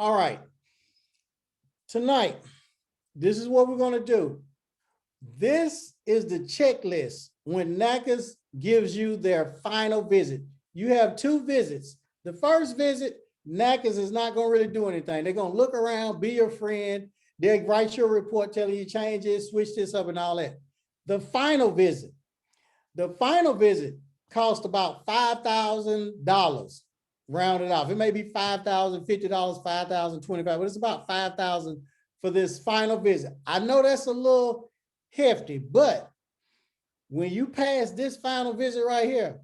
All right. Tonight, this is what we're going to do. This is the checklist when NACCAS gives you their final visit. You have 2 visits. The first visit, NACCAS is not going to really do anything. They're going to look around, be your friend. They'll write you a report telling you change this, switch this up and all that. The final visit cost about $5,000, rounded off. It may be $5,000, $50, $5,000, $25, but it's about $5,000 for this final visit. I know that's a little hefty, but when you pass this final visit right here,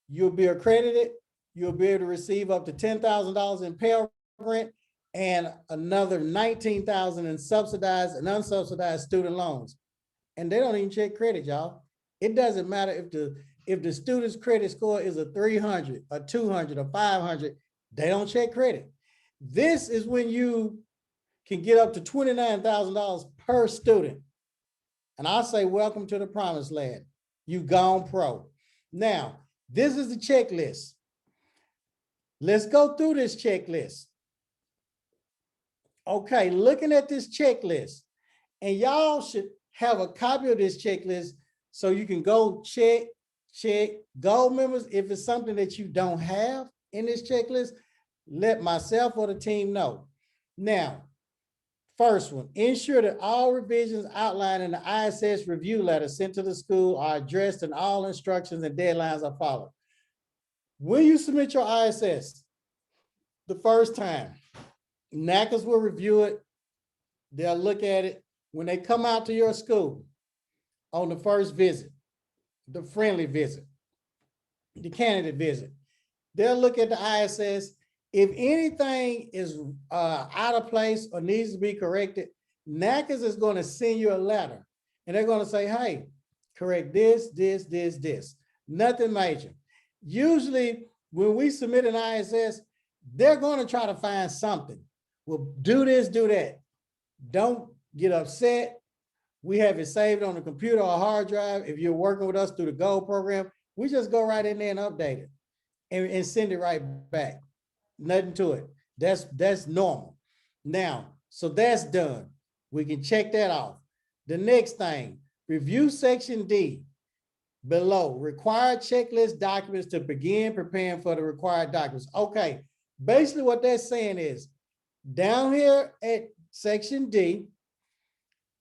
you'll be accredited. You'll be able to receive up to $10,000 in Pell Grant and another $19,000 in subsidized and unsubsidized student loans. And they don't even check credit, y'all. It doesn't matter if the student's credit score is a 300, a 200, or 500, they don't check credit. This is when you can get up to $29,000 per student. And I say, welcome to the promised land. You've gone pro. Now, this is the checklist. Let's go through this checklist. Okay, looking at this checklist, and y'all should have a copy of this checklist so you can go check. Gold members, if it's something that you don't have in this checklist, let myself or the team know. Now, first one, ensure that all revisions outlined in the ISS review letter sent to the school are addressed and all instructions and deadlines are followed. When you submit your ISS the first time, NACCAS will review it. They'll look at it. When they come out to your school on the first visit, the friendly visit, the candidate visit, they'll look at the ISS. If anything is out of place or needs to be corrected, NACCAS is going to send you a letter and they're going to say, hey, correct this, this, this, this. Nothing major. Usually when we submit an ISS, they're going to try to find something. Well, do this, do that. Don't get upset. We have it saved on the computer or hard drive. If you're working with us through the GOLD program, we just go right in there and update it and send it right back. Nothing to it. That's normal. Now, so that's done. We can check that off. The next thing, review section D below, required checklist documents to begin preparing for the required documents. Okay, basically what that's saying is down here at section D,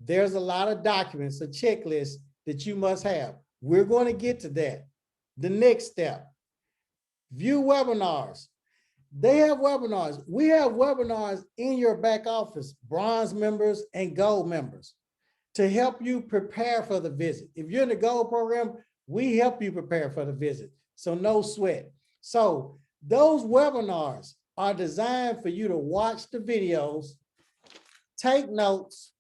there's a lot of documents, a checklist that you must have. We're going to get to that. The next step, view webinars. They have webinars. We have webinars in your back office, bronze members and gold members, to help you prepare for the visit. If you're in the gold program, we help you prepare for the visit. So no sweat. So those webinars are designed for you to watch the videos, take notes,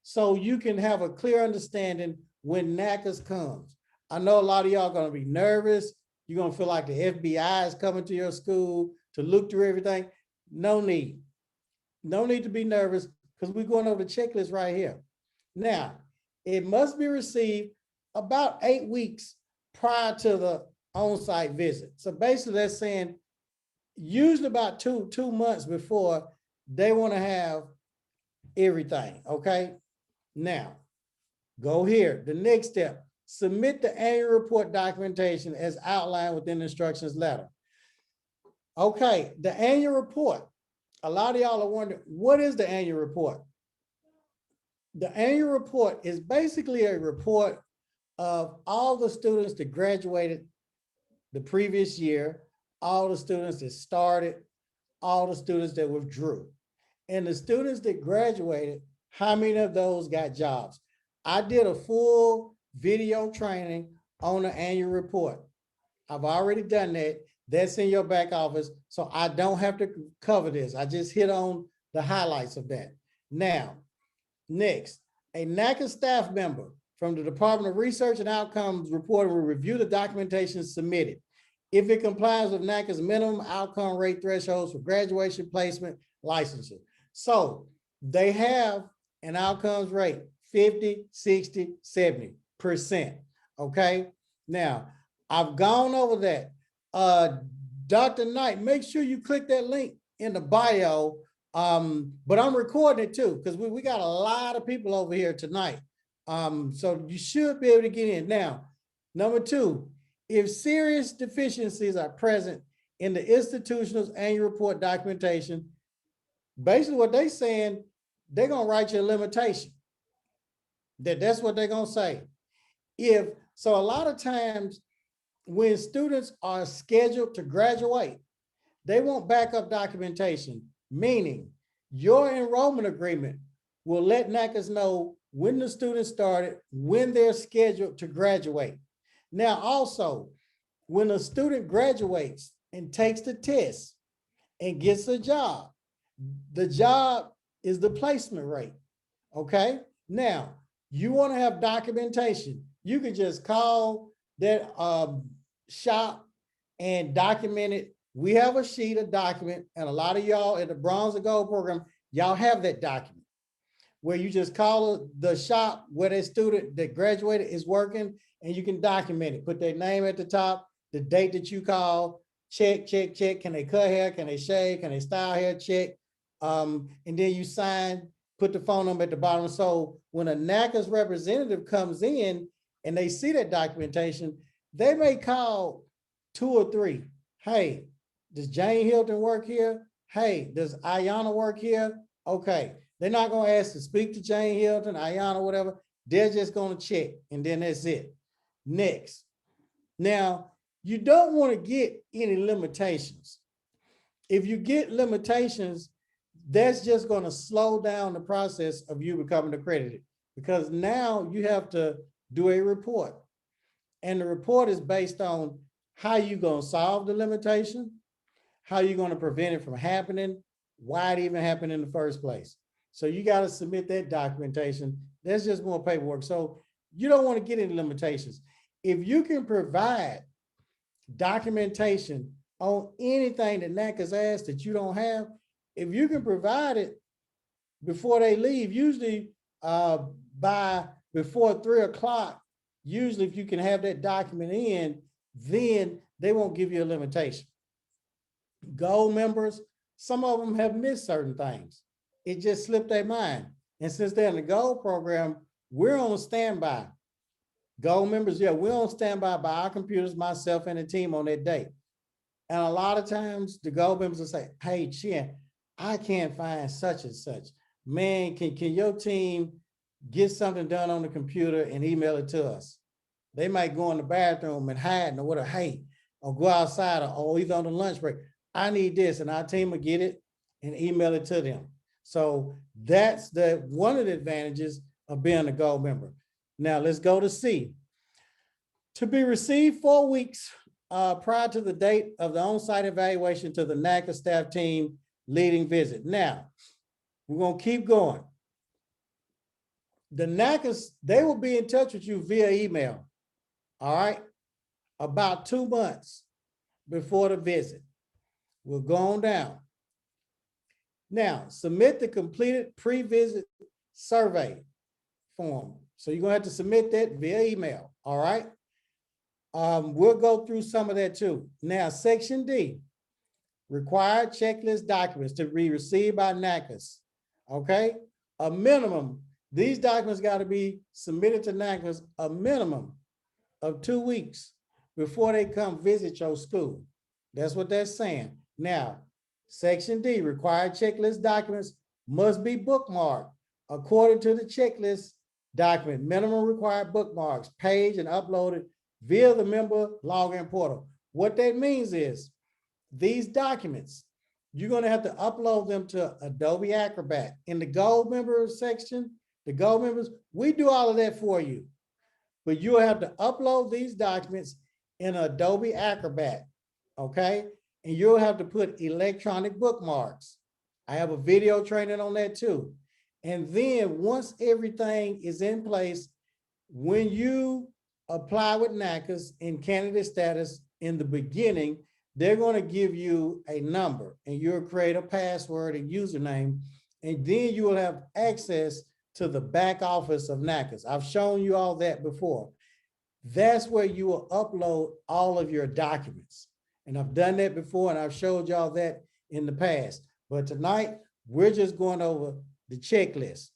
so you can have a clear understanding when NACCAS comes. I know a lot of y'all are going to be nervous. You're going to feel like the FBI is coming to your school to look through everything. No need. No need to be nervous because we're going over the checklist right here. Now, it must be received about 8 weeks prior to the on-site visit. So basically that's saying usually about two months before they want to have everything, okay? Now, go here. The next step, submit the annual report documentation as outlined within the instructions letter. Okay, the annual report. A lot of y'all are wondering, what is the annual report? The annual report is basically a report of all the students that graduated the previous year, all the students that started, all the students that withdrew. And the students that graduated, how many of those got jobs? I did a full video training on the annual report. I've already done that. That's in your back office. So I don't have to cover this. I just hit on the highlights of that. Now, next, a NACCAS staff member from the Department of Research and Outcomes report will review the documentation submitted. If it complies with NACCAS minimum outcome rate thresholds for graduation, placement, licensure. So they have an outcomes rate, 50, 60, 70%, okay? Now, I've gone over that. Dr. Knight, make sure you click that link in the bio But I'm recording it too, because we got a lot of people over here tonight. So you should be able to get in. Now, number two, if serious deficiencies are present in the institutional's annual report documentation, basically what they're saying, they're gonna write you a limitation. That's what they're gonna say. So a lot of times when students are scheduled to graduate, they want backup documentation, meaning your enrollment agreement will let NACCAS know when the student started, when they're scheduled to graduate. Now, also, when a student graduates and takes the test and gets a job, the job is the placement rate, okay? Now, you wanna have documentation. You could just call that shop and document it. We have a sheet, a document, and a lot of y'all in the Bronze and Gold program, y'all have that document where you just call the shop where that student that graduated is working, and you can document it. Put their name at the top, the date that you call, check. Can they cut hair? Can they shave? Can they style hair? Check. And then you sign, put the phone number at the bottom. So when a NACCAS representative comes in and they see that documentation, they may call 2 or 3. Hey, does Jane Hilton work here? Hey, does Ayana work here? Okay. They're not going to ask to speak to Jane Hilton, Ayana, whatever. They're just going to check, and then that's it. Next. Now, you don't want to get any limitations. If you get limitations, that's just going to slow down the process of you becoming accredited, because now you have to do a report. And the report is based on how you're going to solve the limitation, how you're going to prevent it from happening, why it even happened in the first place. So you got to submit that documentation. That's just more paperwork. So you don't want to get any limitations. If you can provide documentation on anything that NACCAS asks that you don't have, if you can provide it before they leave, usually by before 3 o'clock, usually if you can have that document in, then they won't give you a limitation. Gold members, some of them have missed certain things. It just slipped their mind. And since they're in the gold program, we're on standby. Gold members, yeah, we're on standby by our computers, myself and the team on that day. And a lot of times the gold members will say, hey, Chin, I can't find such and such. Man, can your team get something done on the computer and email it to us? They might go in the bathroom and hide or whatever, hey, or go outside or either on the lunch break. I need this, and our team will get it and email it to them. So that's one of the advantages of being a gold member. Now let's go to C. To be received 4 weeks prior to the date of the on-site evaluation to the NACCAS staff team leading visit. Now, we're going to keep going. The NACCAS, they will be in touch with you via email, all right, about 2 months before the visit. We'll go on down. Now, submit the completed pre-visit survey form. So you're going to have to submit that via email, all right? We'll go through some of that too. Now, Section D, required checklist documents to be received by NACCAS, okay? A minimum, these documents got to be submitted to NACCAS a minimum of 2 weeks before they come visit your school. That's what they're saying. Now, Section D, required checklist documents must be bookmarked according to the checklist document. Minimum required bookmarks, page and uploaded via the member login portal. What that means is these documents, you're going to have to upload them to Adobe Acrobat. In the gold members section, the gold members, we do all of that for you. But you'll have to upload these documents in Adobe Acrobat, okay? And you'll have to put electronic bookmarks. I have a video training on that too. And then once everything is in place, when you apply with NACCAS in candidate status in the beginning, they're going to give you a number and you'll create a password and username, and then you will have access to the back office of NACCAS. I've shown you all that before. That's where you will upload all of your documents. And I've done that before and I've showed y'all that in the past. But tonight, We're just going over the checklist.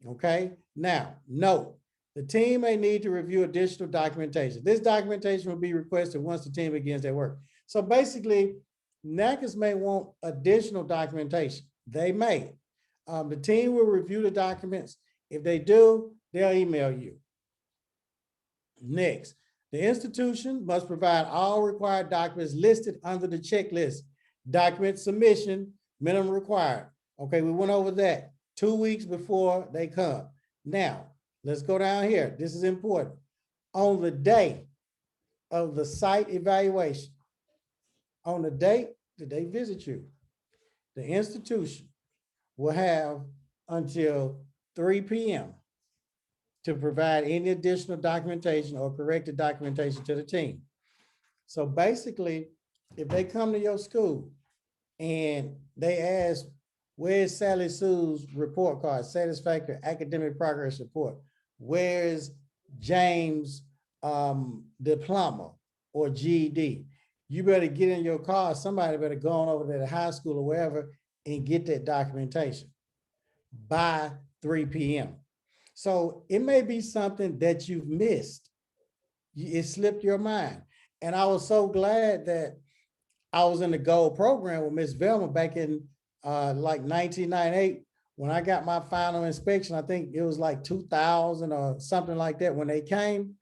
Okay. Now, note, the team may need to review additional documentation. This documentation will be requested once the team begins their work. So basically, NACCAS may want additional documentation. They may. The team will review the documents. If they do, they'll email you. Next, the institution must provide all required documents listed under the checklist. Document submission, minimum required. Okay, we went over that 2 weeks before they come. Now, let's go down here. This is important. On the day of the site evaluation, on the date that they visit you, the institution will have until 3 p.m. to provide any additional documentation or corrected documentation to the team. So basically, if they come to your school and they ask, where's Sally Sue's report card, satisfactory academic progress report? Where's James' diploma or GED? You better get in your car. Somebody better go on over to the high school or wherever and get that documentation by 3 p.m. So it may be something that you've missed. It slipped your mind. And I was so glad that I was in the gold program with Miss Velma back in like 1998. When I got my final inspection, I think it was like 2000 or something like that. When they came,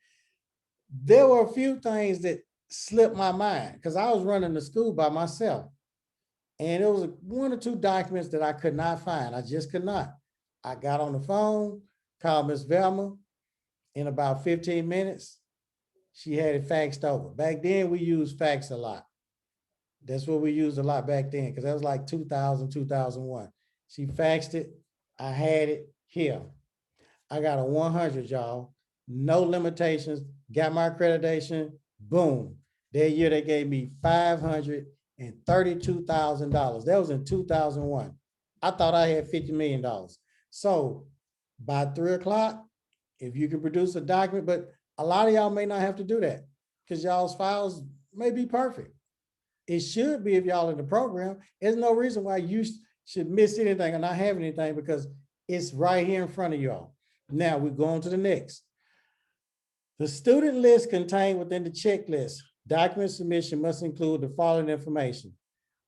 there were a few things that slipped my mind because I was running the school by myself. And it was 1 or 2 documents that I could not find. I just could not. I got on the phone, called Miss Velma. In about 15 minutes, she had it faxed over. Back then, we used fax a lot. That's what we used a lot back then, because that was like 2000, 2001. She faxed it. I had it here. I got a 100, y'all. No limitations. Got my accreditation. Boom. That year, they gave me $532,000. That was in 2001. I thought I had $50 million. So by 3 o'clock, if you can produce a document, but a lot of y'all may not have to do that because y'all's files may be perfect. It should be if y'all in the program. There's no reason why you should miss anything or not have anything because it's right here in front of y'all. Now we're going to the next. The student list contained within the checklist. Document submission must include the following information.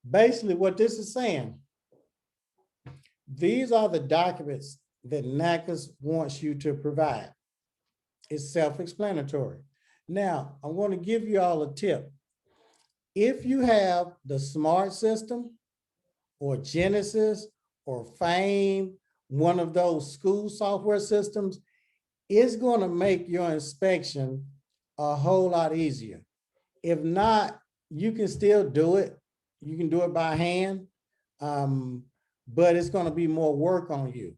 Basically, what this is saying, these are the documents that NACCAS wants you to provide. It's self-explanatory. Now, I'm going to give you all a tip. If you have the SMART system or Genesis or FAME, one of those school software systems, it's going to make your inspection a whole lot easier. If not, you can still do it. You can do it by hand, but it's going to be more work on you.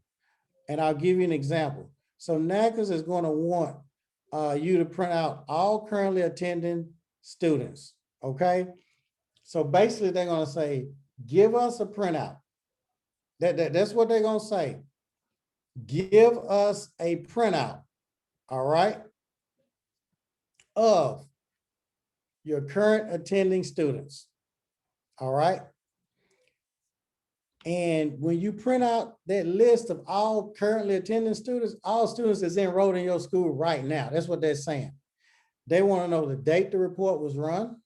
And I'll give you an example. So NACCAS is going to want you to print out all currently attending students, okay? So basically they're going to say, give us a printout. That's what they're going to say. Give us a printout, all right, of your current attending students, all right? And when you print out that list of all currently attending students, all students that's enrolled in your school right now, that's what they're saying. They want to know the date the report was run.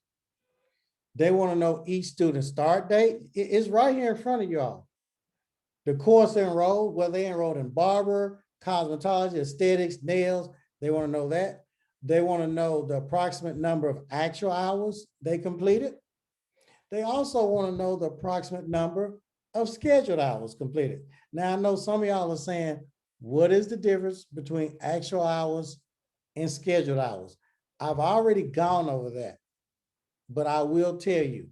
They want to know each student start date. It's right here in front of y'all. The course enrolled, whether they enrolled in barber, cosmetology, aesthetics, nails, they want to know that. They want to know the approximate number of actual hours they completed. They also want to know the approximate number of scheduled hours completed. Now, I know some of y'all are saying, what is the difference between actual hours and scheduled hours? I've already gone over that, but I will tell you,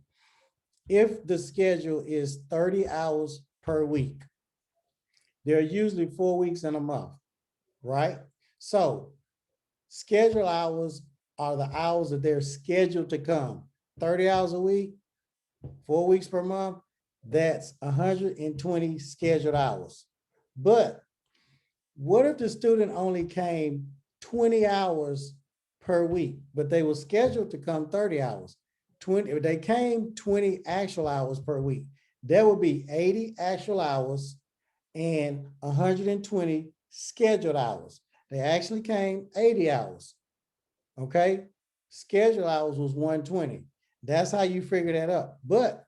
if the schedule is 30 hours per week, there are usually 4 weeks in a month, right? So scheduled hours are the hours that they're scheduled to come. 30 hours a week, 4 weeks per month, that's 120 scheduled hours. But what if the student only came 20 hours per week, but they were scheduled to come 30 hours? If they came 20 actual hours per week, there would be 80 actual hours and 120 scheduled hours. They actually came 80 hours, okay? Scheduled hours was 120. That's how you figure that up. But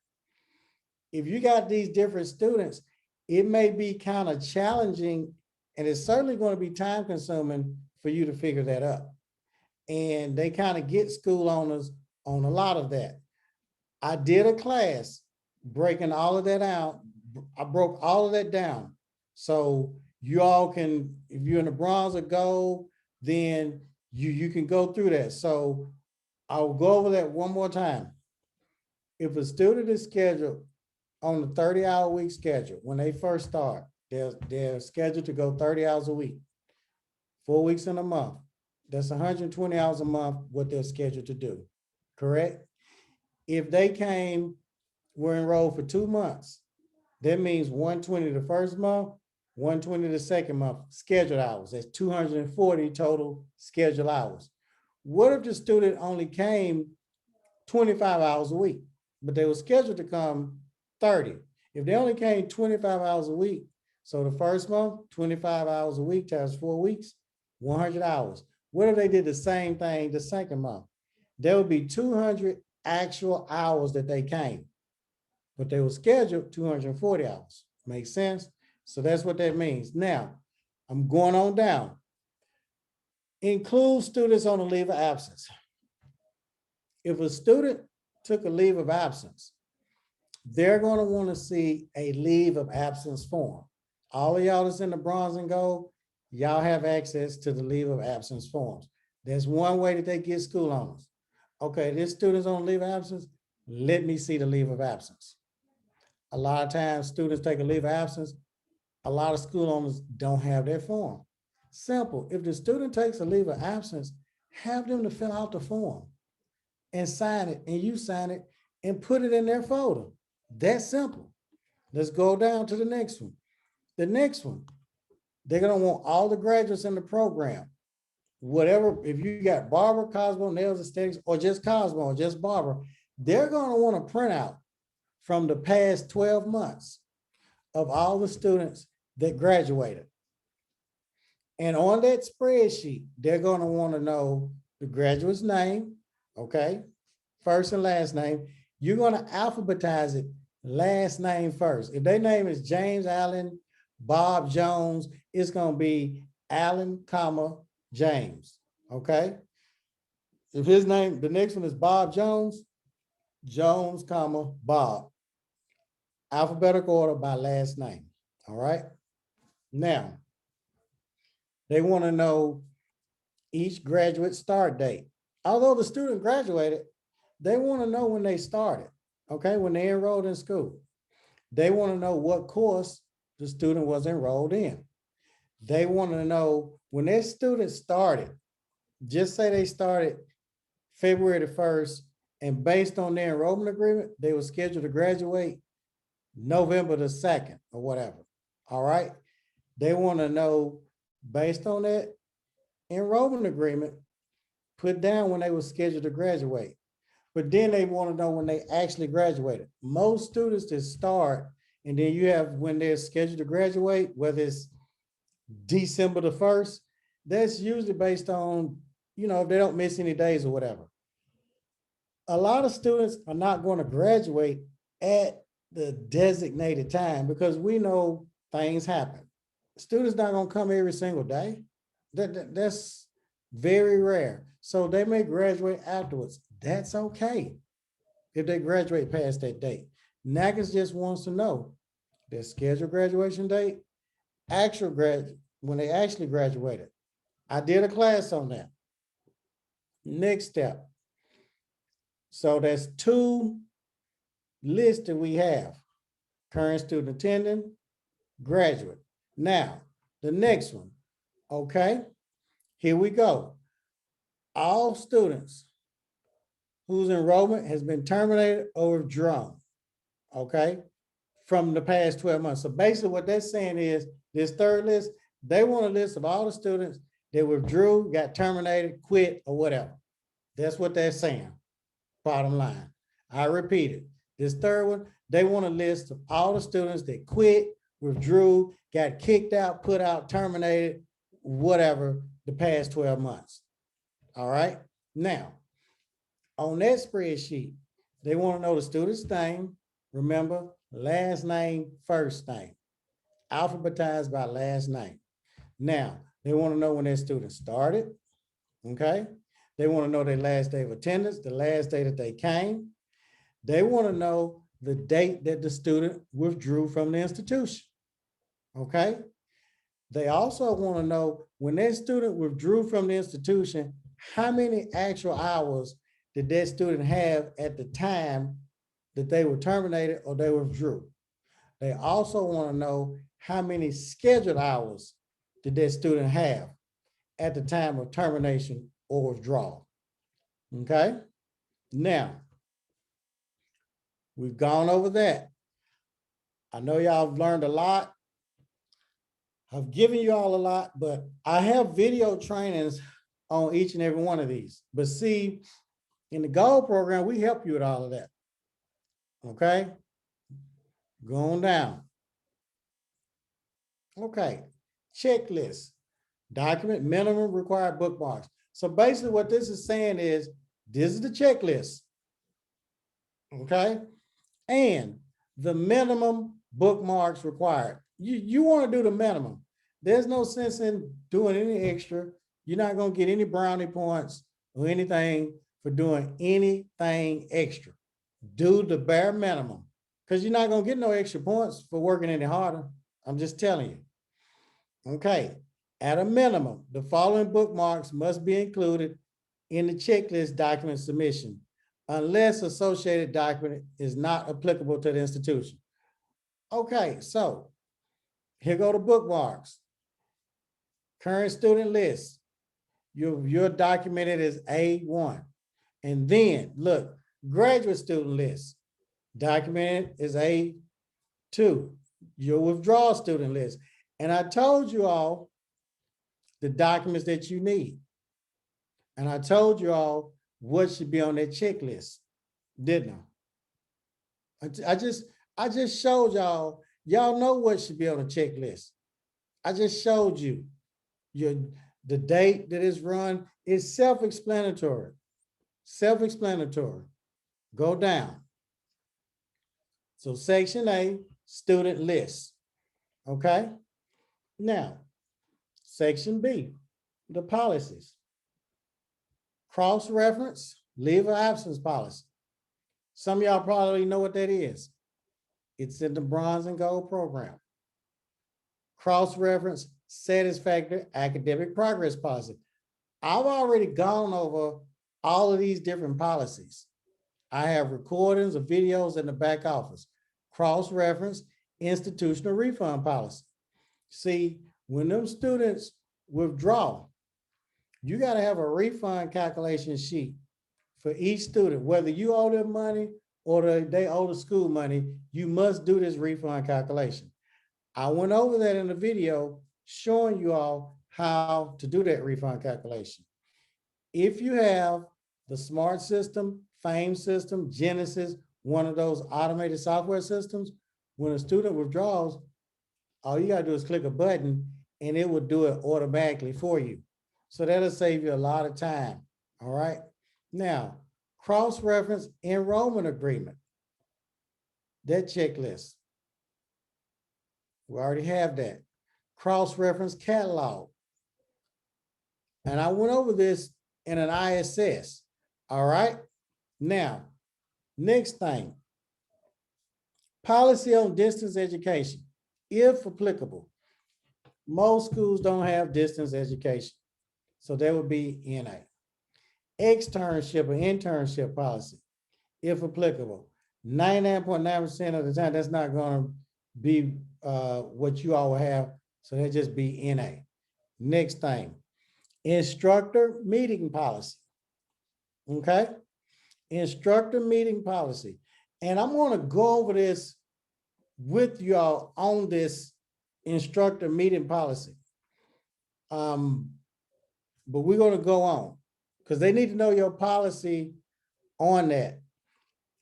if you got these different students, it may be kind of challenging, and it's certainly going to be time consuming for you to figure that up. And they kind of get school owners on a lot of that. I did a class breaking all of that out. I broke all of that down. So you all can, if you're in the bronze or gold, then you can go through that. So I'll go over that one more time. If a student is scheduled on the 30-hour week schedule, when they first start, they're scheduled to go 30 hours a week, 4 weeks in a month. That's 120 hours a month, what they're scheduled to do, correct? If they were enrolled for 2 months, that means 120 the first month, 120 the second month, scheduled hours. That's 240 total scheduled hours. What if the student only came 25 hours a week, but they were scheduled to come 30? If they only came 25 hours a week, so the first month, 25 hours a week times 4 weeks, 100 hours. What if they did the same thing the second month? There would be 200 actual hours that they came, but they were scheduled 240 hours. Makes sense? So that's what that means. Now, I'm going on down. Include students on a leave of absence. If a student took a leave of absence, they're going to want to see a leave of absence form. All of y'all that's in the bronze and gold, y'all have access to the leave of absence forms. There's one way that they get school owners. Okay, this student's on leave of absence, let me see the leave of absence. A lot of times students take a leave of absence, a lot of school owners don't have their form. Simple, if the student takes a leave of absence, have them to fill out the form and sign it, and you sign it and put it in their folder. That's simple. Let's go down to the next one. The next one, they're gonna want all the graduates in the program. Whatever, if you got barber, Cosmo, nails, aesthetics, or just Cosmo, or just barber, they're gonna want a printout from the past 12 months of all the students that graduated. And on that spreadsheet, they're gonna wanna know the graduate's name, okay? First and last name. You're gonna alphabetize it last name first. If their name is James Allen, Bob Jones, it's gonna be Allen, comma, James, okay? If his name, the next one is Bob Jones, Jones, comma, Bob. Alphabetical order by last name, all right? Now, they wanna know each graduate start date. Although the student graduated, they wanna know when they started, okay? When they enrolled in school. They wanna know what course the student was enrolled in. They wanna know when their student started, just say they started February the 1st, and based on their enrollment agreement, they were scheduled to graduate November the 2nd or whatever, all right? They wanna know, based on that enrollment agreement, put down when they were scheduled to graduate. But then they wanna know when they actually graduated. Most students that start, and then you have when they're scheduled to graduate, whether it's December the 1st, that's usually based on, you know, if they don't miss any days or whatever. A lot of students are not going to graduate at the designated time because we know things happen. Students not going to come every single day. That's very rare. So they may graduate afterwards. That's okay if they graduate past that date. NACCAS just wants to know their scheduled graduation date, when they actually graduated. I did a class on that. Next step. So that's 2 lists that we have: current student attending, graduate. Now, the next one, okay? Here we go. All students whose enrollment has been terminated or withdrawn, okay, from the past 12 months. So basically what they're saying is this third list, they want a list of all the students that withdrew, got terminated, quit, or whatever. That's what they're saying, bottom line. I repeat it. This third one, they want a list of all the students that quit, withdrew, got kicked out, put out, terminated, whatever, the past 12 months. All right. Now, on that spreadsheet, they want to know the student's name. Remember, last name, first name, alphabetized by last name. Now, they want to know when that student started. Okay. They want to know their last day of attendance, the last day that they came. They want to know the date that the student withdrew from the institution. Okay. They also want to know when that student withdrew from the institution, how many actual hours did that student have at the time that they were terminated or they withdrew. They also want to know how many scheduled hours did that student have at the time of termination or withdrawal. Okay. Now, we've gone over that. I know y'all have learned a lot. I've given you all a lot, but I have video trainings on each and every one of these. But see, in the Gold program, we help you with all of that. Okay. Going down. Okay. Checklist. Document minimum required bookmarks. So basically what this is saying is, this is the checklist. Okay. And the minimum bookmarks required. You want to do the minimum. There's no sense in doing any extra. You're not going to get any brownie points or anything for doing anything extra. Do the bare minimum, because you're not going to get no extra points for working any harder. I'm just telling you. Okay. At a minimum, the following bookmarks must be included in the checklist document submission, unless associated document is not applicable to the institution. Okay, so here go the bookmarks. Current student list. You're documented as A1. And then look, graduate student list. Documented as A2. Your withdrawal student list. And I told you all the documents that you need. And I told you all what should be on that checklist, didn't I? I just showed y'all know what should be on the checklist. I just showed you the date that is run is self-explanatory. Self-explanatory. Go down. So section A, student list. Okay. Now, section B, the policies. Cross-reference, leave of absence policy. Some of y'all probably know what that is. It's in the bronze and gold program. Cross-reference, satisfactory academic progress policy. I've already gone over all of these different policies. I have recordings of videos in the back office. Cross-reference, institutional refund policy. See, when them students withdraw, you got to have a refund calculation sheet for each student. Whether you owe them money or they owe the school money, you must do this refund calculation. I went over that in the video showing you all how to do that refund calculation. If you have the SMART system, FAME system, Genesis, one of those automated software systems, when a student withdraws, all you gotta do is click a button and it will do it automatically for you. So that'll save you a lot of time, all right? Now, cross-reference enrollment agreement, that checklist. We already have that. Cross-reference catalog. And I went over this in an ISS, all right? Now, next thing, policy on distance education, if applicable. Most schools don't have distance education, so that would be NA. Externship or internship policy, if applicable. 99.9% of the time, that's not going to be what you all will have, so that just be NA. Next thing, instructor meeting policy. Okay, instructor meeting policy. And I'm going to go over this with y'all on this instructor meeting policy. But we're going to go on because they need to know your policy on that.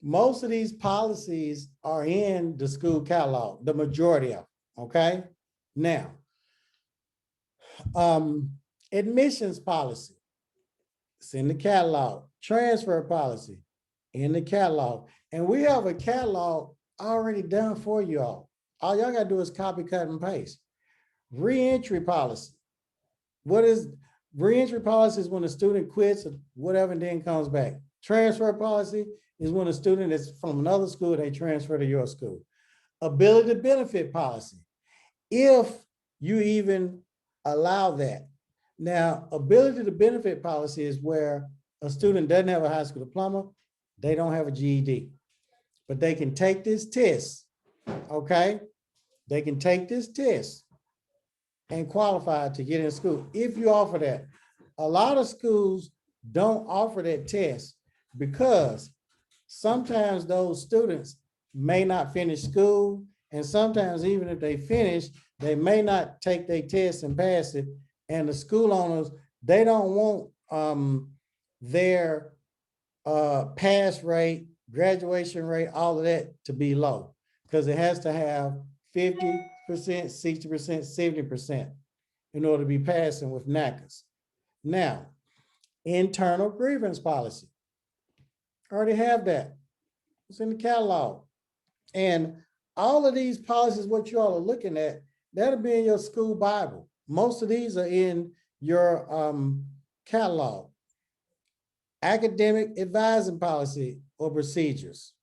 most of these policies are in the school catalog, the majority of them, okay? Now, admissions policy, it's in the catalog. Transfer policy, in the catalog. And we have a catalog already done for you all. All y'all gotta do is copy, cut, and paste. Reentry policy. What is reentry policy? Is when a student quits or whatever and then comes back. Transfer policy is when a student is from another school, they transfer to your school. Ability to benefit policy, if you even allow that. Now, ability to benefit policy is where a student doesn't have a high school diploma, they don't have a GED, but they can take this test, okay? They can take this test and qualify to get in school if you offer that. A lot of schools don't offer that test because sometimes those students may not finish school, and sometimes even if they finish, they may not take their test and pass it. And the school owners, they don't want their pass rate, graduation rate, all of that to be low, because it has to have 50%, 60%, 70% in order to be passing with NACCAS. Now, internal grievance policy. I already have that. It's in the catalog. And all of these policies, what you all are looking at, that'll be in your school Bible. Most of these are in your catalog. Academic advising policy or procedures.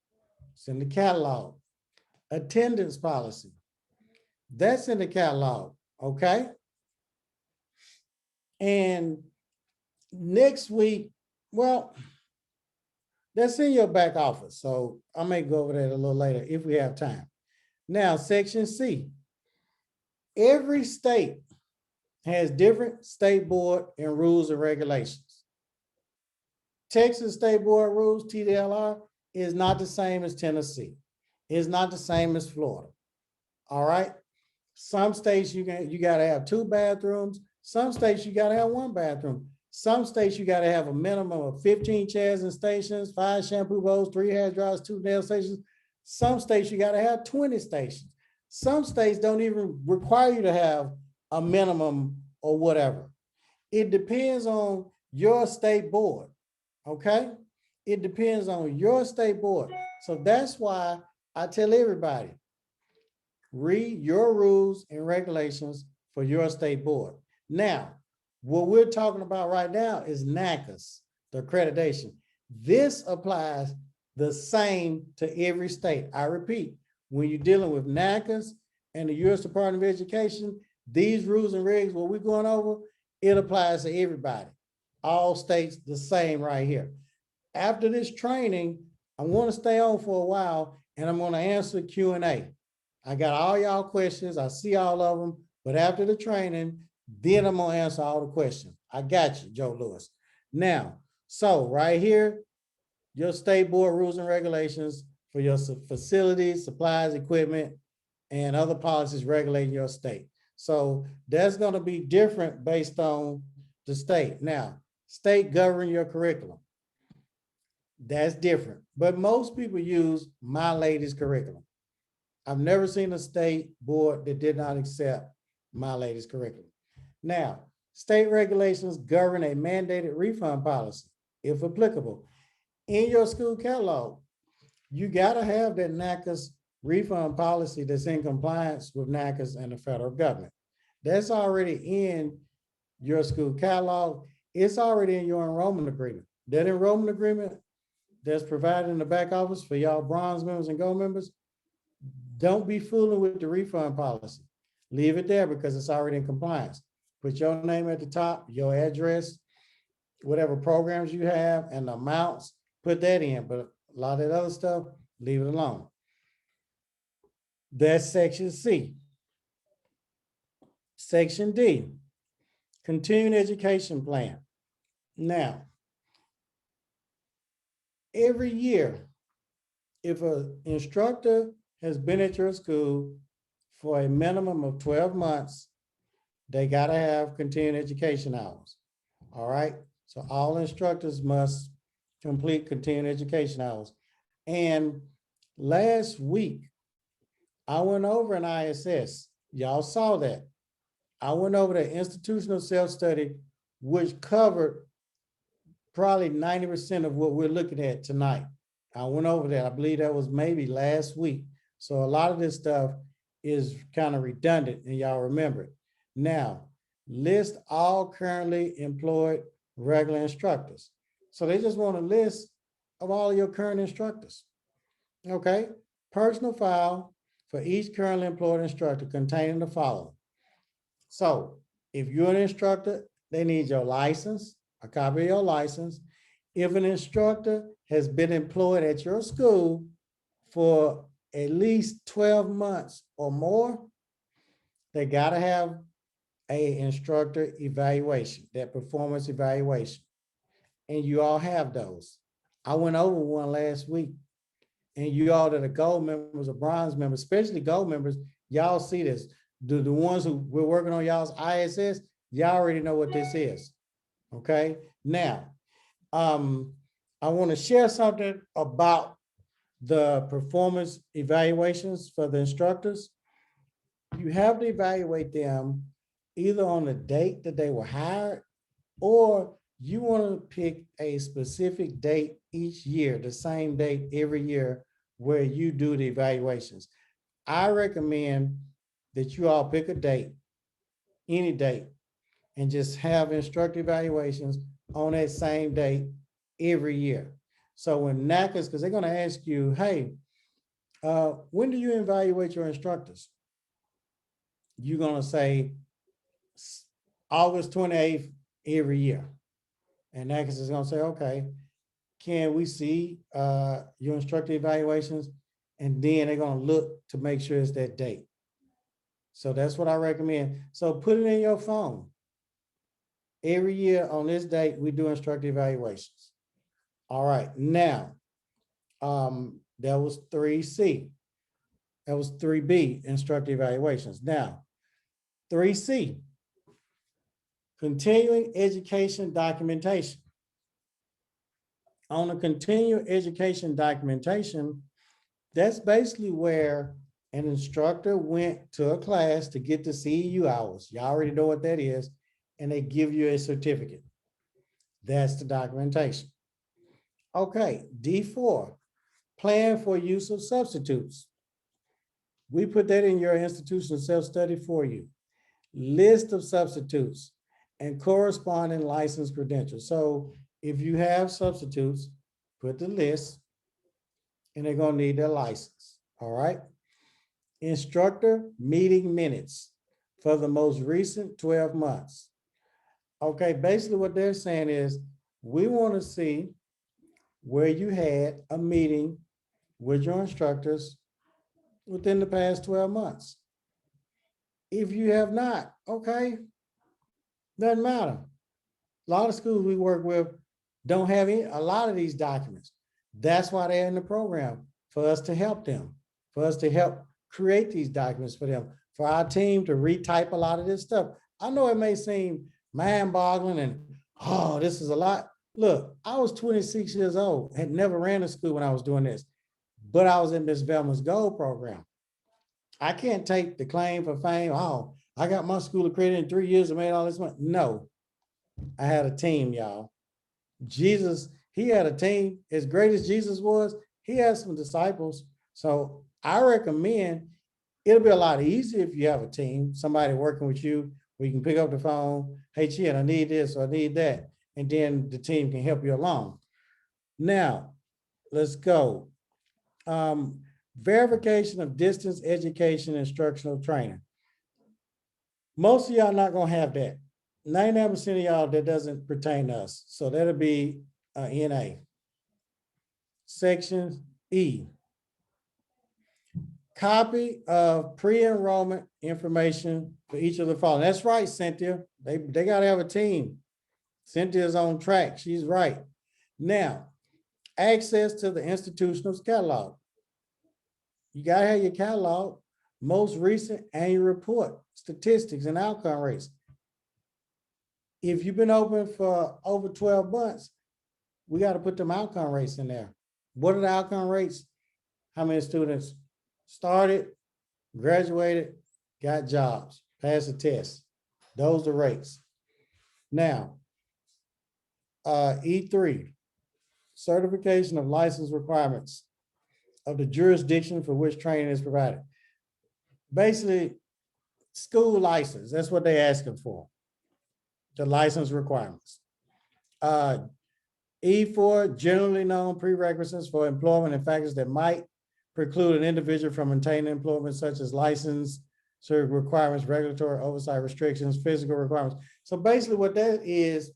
It's in the catalog. Attendance policy. That's in the catalog, okay? And next week, well, that's in your back office. So I may go over that a little later if we have time. Now, section C. Every state has different state board and rules and regulations. Texas State Board rules, TDLR, is not the same as Tennessee. It's not the same as Florida. All right. Some states you got to have 2 bathrooms. Some states you got to have 1 bathroom. Some states you got to have a minimum of 15 chairs and stations, 5 shampoo bowls, 3 hair dryers, 2 nail stations. Some states you got to have 20 stations. Some states don't even require you to have a minimum or whatever. It depends on your state board, okay? It depends on your state board. So that's why I tell everybody, read your rules and regulations for your state board. Now, what we're talking about right now is NACCAS, the accreditation. This applies the same to every state. I repeat, when you're dealing with NACCAS and the U.S. Department of Education, these rules and regs, what we're going over, it applies to everybody. All states the same right here. After this training, I want to stay on for a while and I'm going to answer Q&A. I got all y'all questions. I see all of them, but after the training, then I'm going to answer all the questions. I got you, Joe Lewis. Now, so right here, your state board rules and regulations for your facilities, supplies, equipment, and other policies regulating your state. So that's going to be different based on the state. Now, state govern your curriculum. That's different, but most people use my latest curriculum. I've never seen a state board that did not accept my latest curriculum. Now, state regulations govern a mandated refund policy, if applicable. In your school catalog, you gotta have that NACCAS refund policy that's in compliance with NACCAS and the federal government. That's already in your school catalog. It's already in your enrollment agreement. That enrollment agreement that's provided in the back office for y'all bronze members and gold members, don't be fooling with the refund policy. Leave it there because it's already in compliance. Put your name at the top, your address, whatever programs you have, and the amounts, put that in. But a lot of that other stuff, leave it alone. That's section C. Section D, continuing education plan. Now, every year, if an instructor has been at your school for a minimum of 12 months, they gotta have continuing education hours, all right? So all instructors must complete continuing education hours. And last week, I went over an ISS. Y'all saw that. I went over the institutional self-study, which covered probably 90% of what we're looking at tonight. I went over that. I believe that was maybe last week. So a lot of this stuff is kind of redundant, and y'all remember it. Now, list all currently employed regular instructors. So they just want a list of all of your current instructors. Okay, personal file for each currently employed instructor containing the following. So if you're an instructor, they need your license, a copy of your license. If an instructor has been employed at your school for at least 12 months or more, they got to have a instructor evaluation, that performance evaluation. And you all have those. I went over one last week, and you all that are gold members or bronze members, especially gold members, y'all see this. The ones who we're working on y'all's ISS, y'all already know what this is. Okay. Now, I want to share something about the performance evaluations for the instructors. You have to evaluate them either on the date that they were hired, or you want to pick a specific date each year, the same date every year where you do the evaluations. I recommend that you all pick a date, any date, and just have instructor evaluations on that same date every year. So when NACCAS, because they're going to ask you, hey, when do you evaluate your instructors? You're going to say August 28th every year. And NACCAS is going to say, okay, can we see your instructor evaluations? And then they're going to look to make sure it's that date. So that's what I recommend. So put it in your phone. Every year on this date, we do instructor evaluations. All right, now, that was 3C. That was 3B, instructor evaluations. Now, 3C, continuing education documentation. On a continuing education documentation, that's basically where an instructor went to a class to get the CEU hours. Y'all already know what that is, and they give you a certificate. That's the documentation. Okay, D4, plan for use of substitutes. We put that in your institutional self-study for you. List of substitutes and corresponding license credentials. So if you have substitutes, put the list, and they're going to need their license. All right. Instructor meeting minutes for the most recent 12 months. Okay, basically what they're saying is we want to see where you had a meeting with your instructors within the past 12 months. If you have not, okay, doesn't matter. A lot of schools we work with don't have a lot of these documents. That's why they're in the program, for us to help them, for us to help create these documents for them, for our team to retype a lot of this stuff. I know it may seem mind-boggling and, oh, this is a lot. Look, I was 26 years old, had never ran a school when I was doing this, but I was in Miss Velma's Gold program. I can't take the claim for fame. Oh, I got my school accredited in 3 years and made all this money. No, I had a team, y'all. Jesus, he had a team. As great as Jesus was, he had some disciples. So I recommend, it'll be a lot easier if you have a team, somebody working with you, where you can pick up the phone. Hey, Chin, I need this or I need that. And then the team can help you along. Now, let's go. Verification of distance education instructional training. Most of y'all not going to have that. 99% of y'all, that doesn't pertain to us. So that'll be NA. Section E. Copy of pre-enrollment information for each of the following. That's right, Cynthia. They got to have a team. Cynthia's on track. She's right. Now, access to the institutional's catalog. You got to have your catalog, most recent annual report, statistics and outcome rates. If you've been open for over 12 months, we got to put them outcome rates in there. What are the outcome rates? How many students started, graduated, got jobs, passed the test? Those are rates. Now, E3, certification of license requirements of the jurisdiction for which training is provided. Basically, school license, that's what they're asking for, the license requirements. E4, generally known prerequisites for employment and factors that might preclude an individual from obtaining employment, such as license, certain requirements, regulatory oversight restrictions, physical requirements. So basically what that is,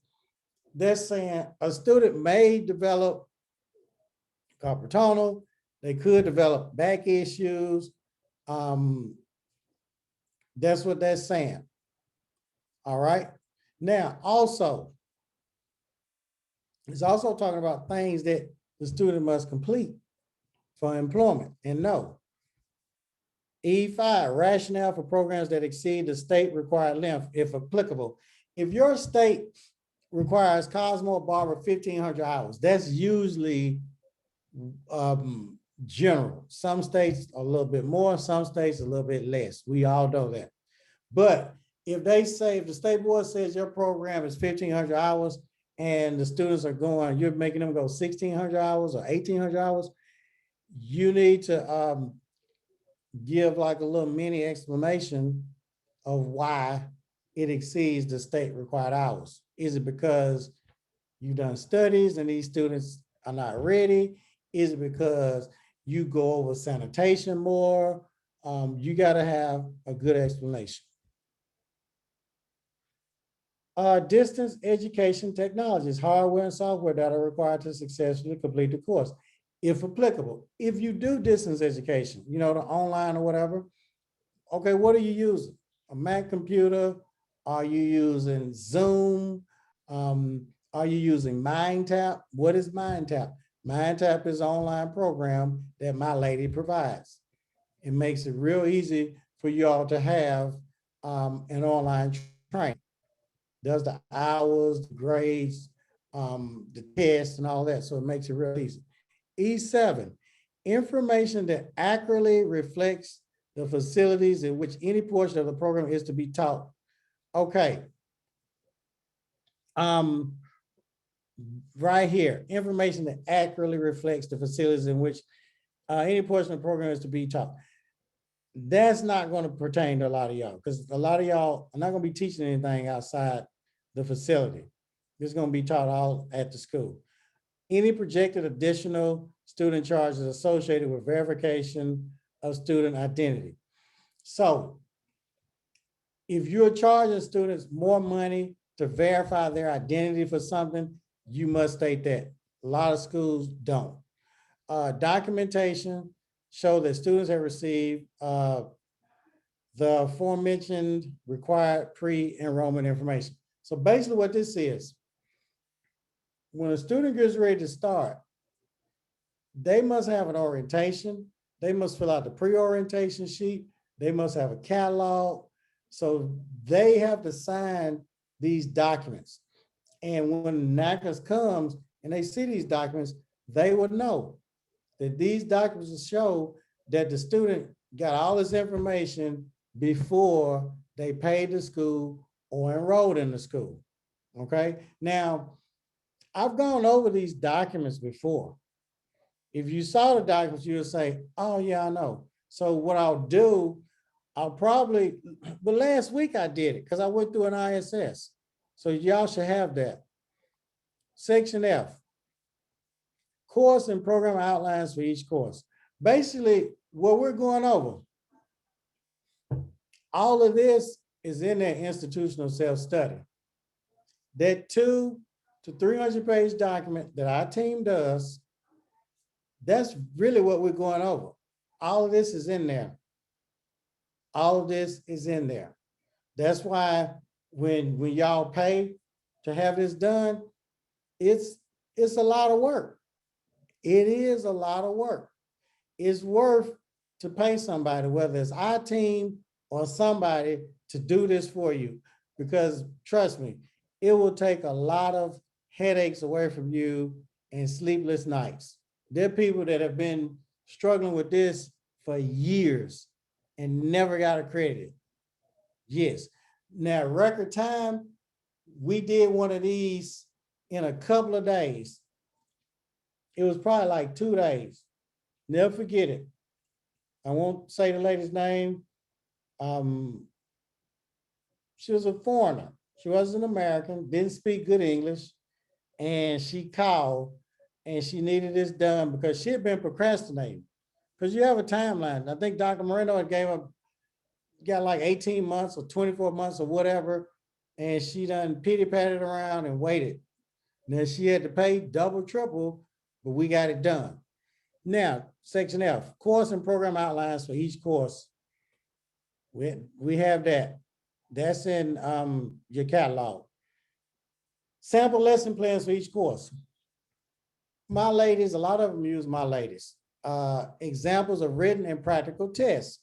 they're saying a student may develop carpal tunnel, they could develop back issues. That's what they're saying. All right. Now, also, it's also talking about things that the student must complete for employment. And no, E5, rationale for programs that exceed the state required length, if applicable. If your state requires Cosmo or Barbara 1,500 hours, that's usually general. Some states a little bit more, some states a little bit less. We all know that. But if they say, if the state board says your program is 1,500 hours and the students are going, you're making them go 1,600 hours or 1,800 hours, you need to give like a little mini explanation of why it exceeds the state required hours. Is it because you've done studies and these students are not ready? Is it because you go over sanitation more? You got to have a good explanation. Distance education technologies, hardware and software that are required to successfully complete the course, if applicable. If you do distance education, you know, the online or whatever, okay, what are you using? A Mac computer? Are you using Zoom? Are you using MindTap? What is MindTap? MindTap is an online program that my lady provides. It makes it real easy for you all to have an online training. Does the hours, the grades, the tests and all that. So it makes it real easy. E7, information that accurately reflects the facilities in which any portion of the program is to be taught. Okay. Right here, information that accurately reflects the facilities in which any portion of the program is to be taught. That's not going to pertain to a lot of y'all, because a lot of y'all are not going to be teaching anything outside the facility. It's going to be taught all at the school. Any projected additional student charges associated with verification of student identity. So if you're charging students more money to verify their identity for something, you must state that. A lot of schools don't. Documentation show that students have received the aforementioned required pre-enrollment information. So basically what this is, when a student gets ready to start, they must have an orientation. They must fill out the pre-orientation sheet. They must have a catalog. So they have to sign these documents. And when NACCAS comes and they see these documents, they would know that these documents show that the student got all this information before they paid the school or enrolled in the school. Okay. Now, I've gone over these documents before. If you saw the documents, you'll say, oh yeah, I know. So what I'll do, I'll probably, but last week I did it because I went through an ISS. So y'all should have that. Section F, course and program outlines for each course. Basically, what we're going over, all of this is in their institutional self-study. That 200 to 300 page document that our team does, that's really what we're going over. All of this is in there. All of this is in there. That's why when y'all pay to have this done, it's a lot of work. It is a lot of work. It's worth to pay somebody, whether it's our team or somebody, to do this for you, because trust me, it will take a lot of headaches away from you and sleepless nights. There are people that have been struggling with this for years and never got accredited. Yes. Now, record time, we did one of these in a couple of days. It was probably like 2 days. Never forget it. I won't say the lady's name. She was a foreigner. She wasn't American, didn't speak good English. And she called and she needed this done because she had been procrastinating. Because you have a timeline. I think Dr. Moreno had got like 18 months or 24 months or whatever. And she done pity-patted around and waited. Now she had to pay double, triple, but we got it done. Now, section F, course and program outlines for each course. We have that. That's in your catalog. Sample lesson plans for each course. My ladies, a lot of them use my ladies. Examples of written and practical tests.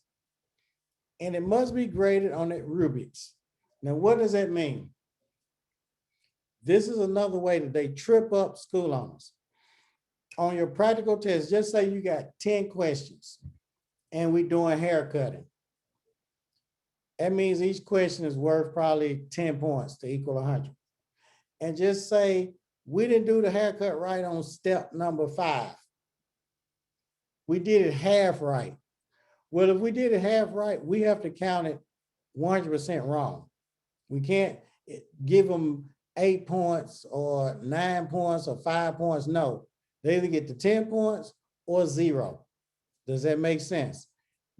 And it must be graded on the rubrics. Now, what does that mean? This is another way that they trip up school owners. On your practical test, just say you got 10 questions and we're doing hair cutting. That means each question is worth probably 10 points to equal 100. And just say, we didn't do the haircut right on step number 5. We did it half right. Well, if we did it half right, we have to count it 100% wrong. We can't give them 8 points or 9 points or 5 points. No, they either get the 10 points or 0. Does that make sense?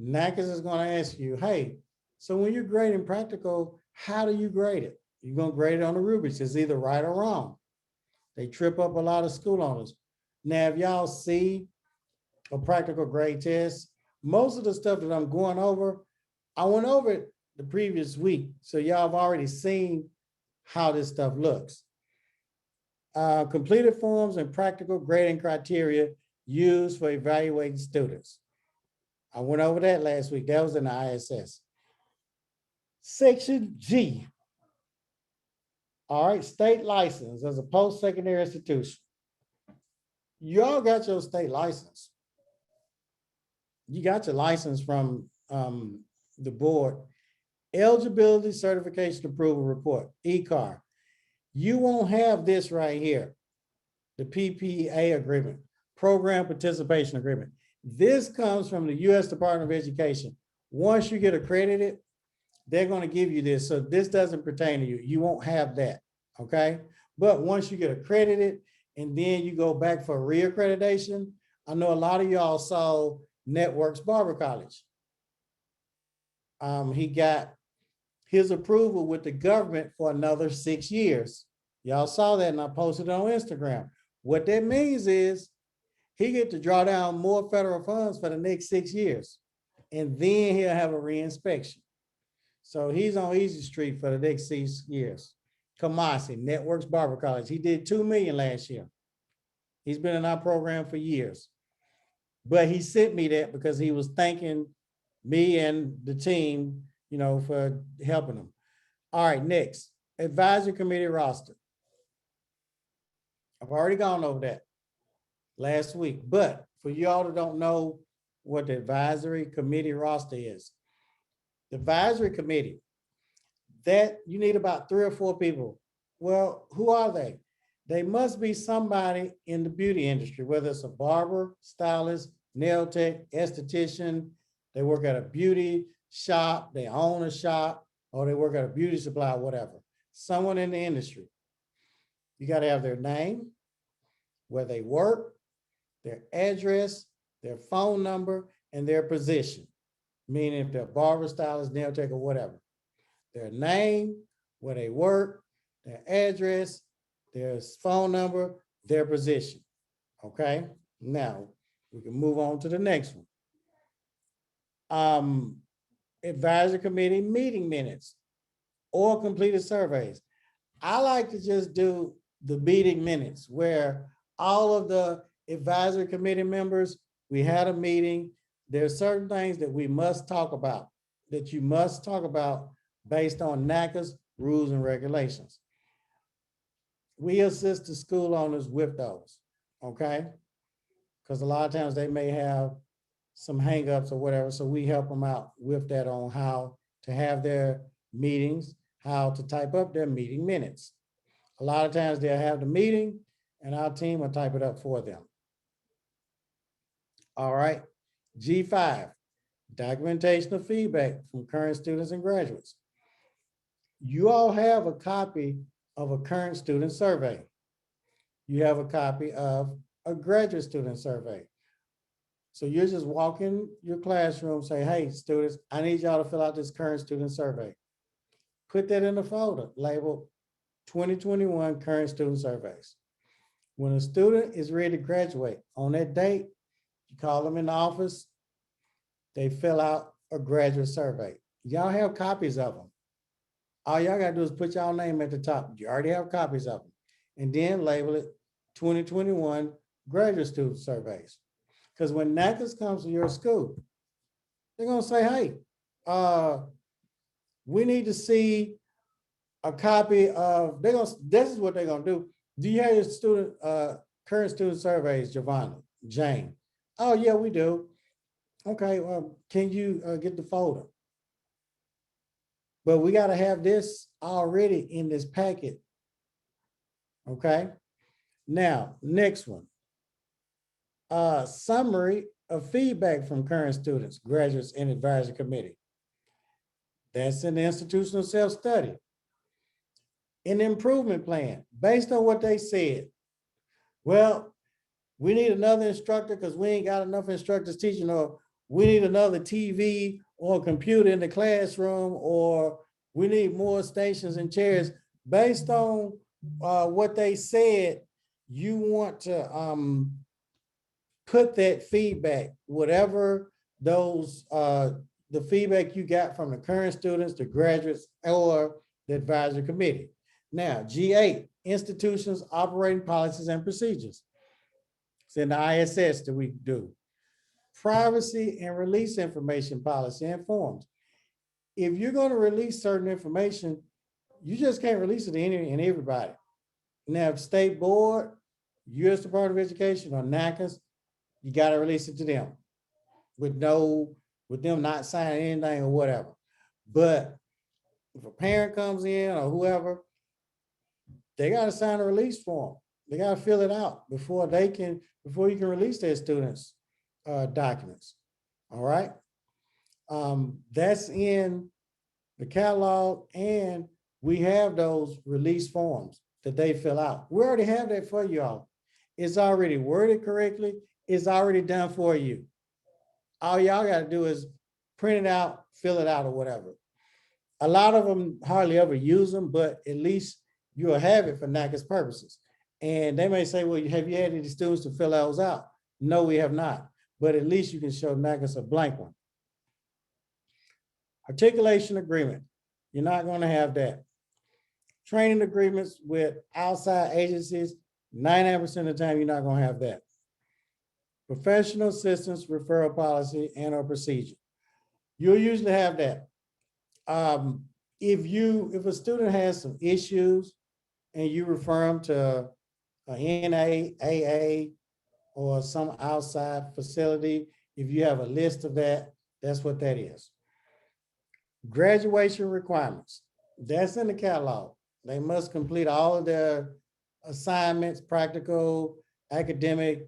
NACCAS is going to ask you, hey, so when you're grading practical, how do you grade it? You're going to grade it on the rubrics. It's either right or wrong. They trip up a lot of school owners. Now, if y'all see a practical grade test, most of the stuff that I'm going over, I went over it the previous week. So y'all have already seen how this stuff looks. Completed forms and practical grading criteria used for evaluating students. I went over that last week. That was in the ISS. Section G. All right, state license as a post-secondary institution. Y'all got your state license. You got your license from the board. Eligibility Certification Approval Report, ECAR. You won't have this right here, the PPA agreement, Program Participation Agreement. This comes from the U.S. Department of Education. Once you get accredited, they're going to give you this. So this doesn't pertain to you. You won't have that, okay? But once you get accredited and then you go back for reaccreditation, I know a lot of y'all saw Networks Barber College. He got his approval with the government for another 6 years. Y'all saw that and I posted it on Instagram. What that means is he get to draw down more federal funds for the next 6 years. And then he'll have a reinspection. So he's on Easy Street for the next 6 years. Kamasi, Networks Barber College. He did $2 million last year. He's been in our program for years. But he sent me that because he was thanking me and the team, you know, for helping him. All right, next, advisory committee roster. I've already gone over that last week, but for y'all that don't know what the advisory committee roster is, the advisory committee, that you need about 3 or 4 people. Well, who are they? They must be somebody in the beauty industry, whether it's a barber, stylist, nail tech, esthetician, they work at a beauty shop, they own a shop, or they work at a beauty supply, whatever. Someone in the industry. You got to have their name, where they work, their address, their phone number, and their position. Meaning if they're barber, stylist, nail tech, or whatever. Their name, where they work, their address, their phone number, their position. Okay, now we can move on to the next one. Advisory committee meeting minutes or completed surveys. I like to just do the meeting minutes where all of the advisory committee members, we had a meeting. There are certain things that we must talk about, that you must talk about based on NACCAS rules and regulations. We assist the school owners with those, okay? because a lot of times they may have some hangups or whatever. So we help them out with that on how to have their meetings, how to type up their meeting minutes. A lot of times they'll have the meeting and our team will type it up for them. All right. G5, documentation of feedback from current students and graduates. You all have a copy of a current student survey. You have a copy of a graduate student survey. So you're just walking your classroom, say, hey, students, I need y'all to fill out this current student survey. Put that in the folder, labeled 2021 current student surveys. When a student is ready to graduate on that date, you call them in the office, they fill out a graduate survey. Y'all have copies of them. All y'all gotta do is put y'all name at the top. You already have copies of them. And then label it 2021 graduate student surveys. Because when NACCAS comes to your school, they're gonna say, hey, we need to see a copy of, this is what they're gonna do. Do you have your student, current student surveys, Giovanna, Jane? Oh yeah, we do. Okay, well, can you get the folder? But we gotta have this already in this packet. Okay, now, next one. Summary of feedback from current students, graduates, and advisory committee. That's an institutional self-study. An improvement plan based on what they said. Well, we need another instructor because we ain't got enough instructors teaching, or we need another TV or computer in the classroom, or we need more stations and chairs. Based on what they said, you want to put that feedback, whatever those, the feedback you got from the current students, the graduates, or the advisory committee. Now, G8, institutions, operating policies and procedures. It's in the ISS that we do. Privacy and release information policy and forms. If you're going to release certain information, you just can't release it to any and everybody. Now, if state board, U.S. Department of Education, or NACCAS, you got to release it to them with them not signing anything or whatever. But if a parent comes in or whoever, they got to sign a release form. They got to fill it out before you can release their students' documents. All right. That's in the catalog, and we have those release forms that they fill out. We already have that for y'all. It's already worded correctly. It's already done for you. All y'all got to do is print it out, fill it out, or whatever. A lot of them hardly ever use them, but at least you'll have it for NACCAS purposes. And they may say, well, have you had any students to fill those out? No, we have not. But at least you can show NACCAS a blank one. Articulation agreement. You're not going to have that. Training agreements with outside agencies, 99% of the time, you're not going to have that. Professional assistance referral policy and or procedure. You'll usually have that. If a student has some issues and you refer them to a NA, AA, or some outside facility, if you have a list of that, that's what that is. Graduation requirements. That's in the catalog. They must complete all of their assignments, practical, academic.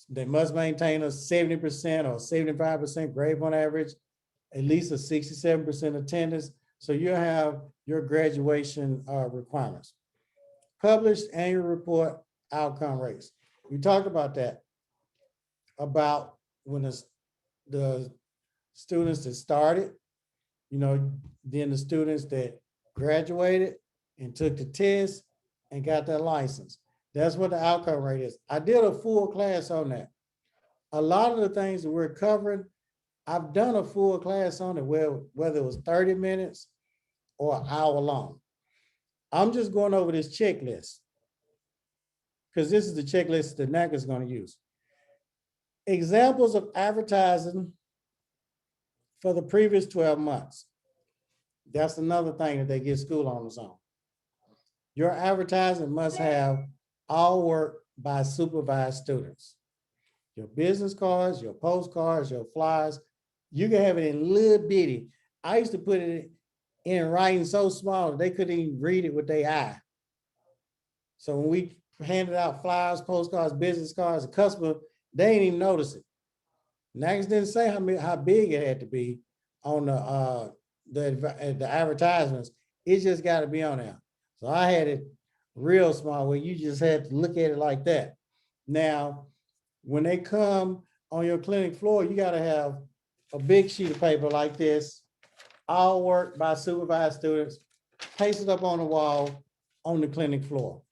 They must maintain a 70% or 75% grade point average, at least a 67% attendance. So you have your graduation requirements. Published annual report outcome rates. We talked about that, about when the students that started, then the students that graduated and took the test and got their license. That's what the outcome rate is. I did a full class on that. A lot of the things that we're covering, I've done a full class on it, whether it was 30 minutes or an hour long. I'm just going over this checklist because this is the checklist that NACCAS is going to use. Examples of advertising for the previous 12 months. That's another thing that they get school owners on. Your advertising must have all work by supervised students. your business cards, your postcards, your flyers. You can have it in little bitty. I used to put it in writing so small that they couldn't even read it with their eye. So when we handed out flyers, postcards, business cards, the customer, they didn't even notice it. NACCAS didn't say how big it had to be on the advertisements. It just got to be on there. So I had it real small where you just had to look at it like that. Now, when they come on your clinic floor, you got to have a big sheet of paper like this, all work by supervised students, paste it up on the wall on the clinic floor.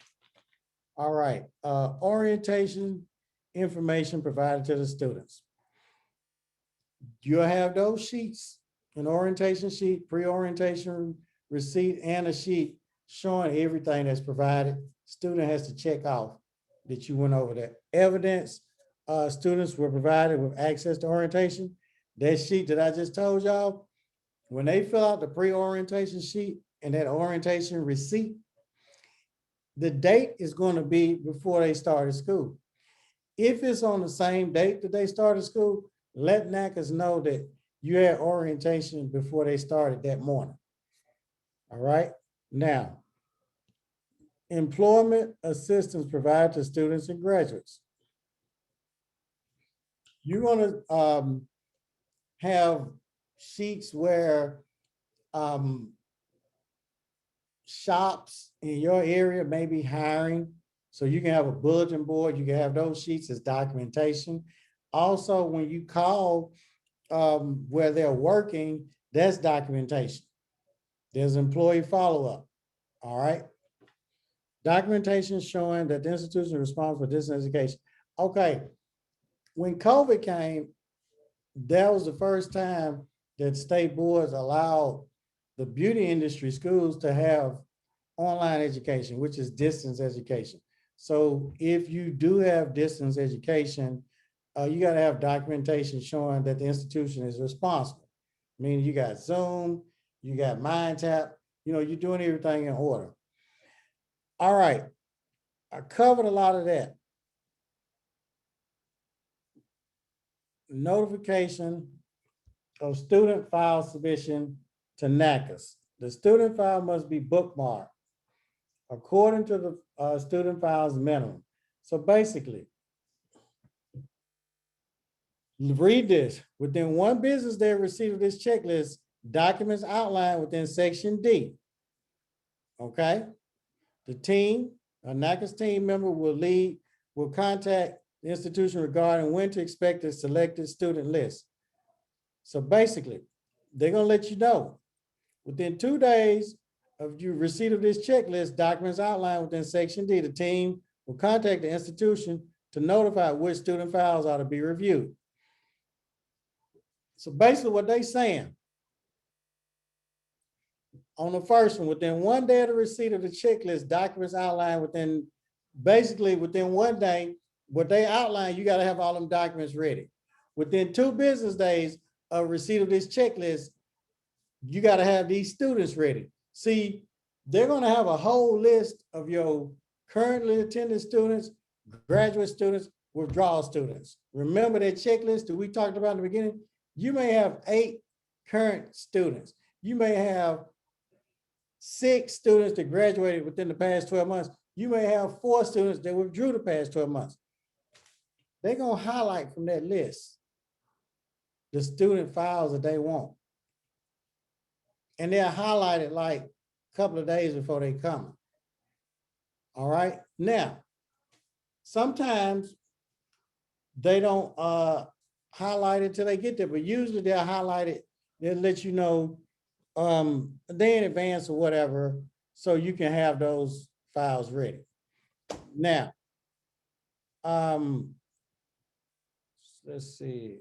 All right, orientation information provided to the students. You'll have those sheets, an orientation sheet, pre-orientation receipt, and a sheet showing everything that's provided. Student has to check off that you went over that. Evidence, students were provided with access to orientation. That sheet that I just told y'all, when they fill out the pre-orientation sheet and that orientation receipt, the date is going to be before they started school. If it's on the same date that they started school, let NACCAS know that you had orientation before they started that morning. All right. Now, employment assistance provided to students and graduates. You're going to have sheets where shops in your area may be hiring. So you can have a bulletin board. You can have those sheets as documentation. Also, when you call where they're working, that's documentation. There's employee follow-up. All right. Documentation showing that the institution is responsible for distance education. Okay. When COVID came, that was the first time that state boards allowed the beauty industry schools to have online education, which is distance education. So if you do have distance education, you got to have documentation showing that the institution is responsible. Meaning you got Zoom, you got MindTap, you're doing everything in order. All right, I covered a lot of that. Notification of student file submission to NACCAS. The student file must be bookmarked according to the student file's minimum. So basically, read this. Within one business day of receipt of this checklist, documents outlined within section D. Okay. The team, a NACCAS team member will contact the institution regarding when to expect a selected student list. So basically, they're going to let you know within 2 days of your receipt of this checklist, documents outlined within section D, the team will contact the institution to notify which student files are to be reviewed. So basically what they're saying, on the first one, within 1 day of the receipt of the checklist, documents outlined within 1 day, what they outline, you got to have all them documents ready. Within 2 business days of receipt of this checklist, you got to have these students ready. See, they're going to have a whole list of your currently attending students, graduate students, withdrawal students. Remember that checklist that we talked about in the beginning? You may have 8 current students. You may have 6 students that graduated within the past 12 months. You may have 4 students that withdrew the past 12 months. They're going to highlight from that list the student files that they want. And they're highlighted like a couple of days before they come. All right. Now, sometimes they don't highlight it till they get there, but usually they'll highlight it. They'll let you know day in advance or whatever, so you can have those files ready. Now, let's see.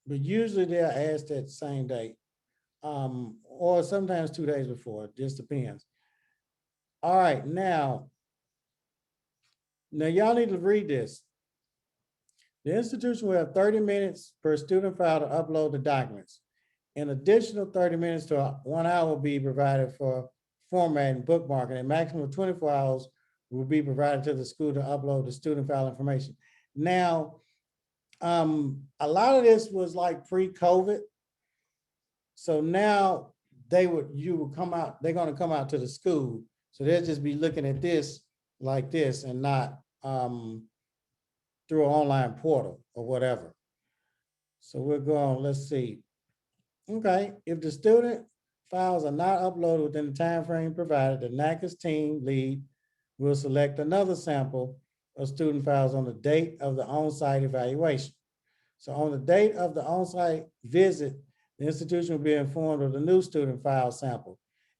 But usually they'll ask that same date, or sometimes 2 days before. It just depends. All right, now y'all need to read this. The institution will have 30 minutes per student file to upload the documents. An additional 30 minutes to 1 hour will be provided for formatting, bookmarking, and maximum of 24 hours will be provided to the school to upload the student file information. Now, a lot of this was like pre-COVID. So now you would come out, they're gonna come out to the school. So they'll just be looking at this like this and not through an online portal or whatever. So we're going, let's see. Okay, if the student files are not uploaded within the time frame provided, the NACCAS team lead will select another sample of student files on the date of the on-site evaluation. So on the date of the on-site visit, the institution will be informed of the new student file sample,